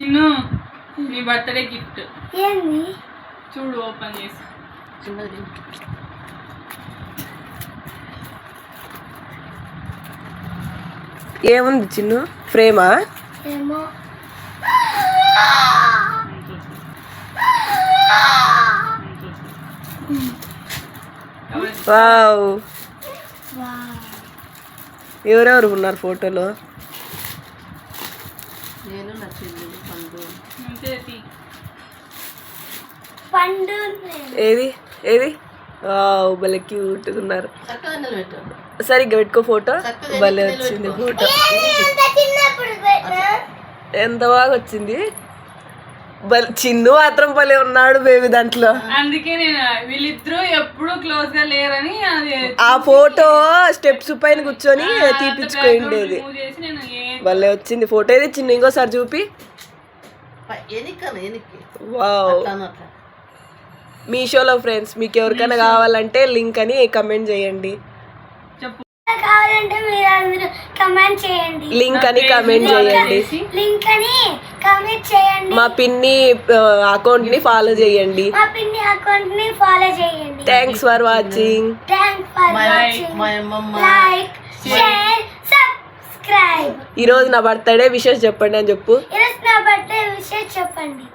నిన్ను నీ birthday gift ఏంది చూడు ఓపెన్ చేసి ఏముంది చిన్ను ఫ్రేమా ఏమో వావ్ ఎవరెవరు ఉన్నారు ఫోటోలో పండు ఏది ఏది వావ్ భలే క్యూట్ ఉన్నారు సరిగ్గా పెట్టుకో ఫోటో భలే వచ్చింది ఫోటో ఎంత బాగా వచ్చింది చిన్ను మాత్రం భలే ఉన్నాడు బేబీ దాంట్లో అందుకే నేను వీళ్ళిద్దరూ ఎప్పుడు క్లోజ్ గా లేరని అది ఆ ఫోటో స్టెప్స్ పైన కూర్చొని తీపిచ్చుకోండేది భలే వచ్చింది ఫోటో ఏది చిన్న ఇంకోసారి చూపి వావ్ మీషోలో ఫ్రెండ్స్ మీకు ఎవరికైనా కావాలంటే లింక్ అని కమెంట్ చేయండి కావాలంటే మీరు అందరూ కమెంట్ చేయండి లింక్ అని కమెంట్ చేయండి లింక్ అని కమెంట్ చేయండి మా పిన్ని అకౌంట్ ని ఫాలో చేయండి మా పిన్ని అకౌంట్ ని ఫాలో చేయండి thanks for watching like share subscribe ఈ రోజు నా బర్త్డే విషెస్ చెప్పండి అని చెప్పు ఈరోజు నా బర్త్డే విషయం చెప్పండి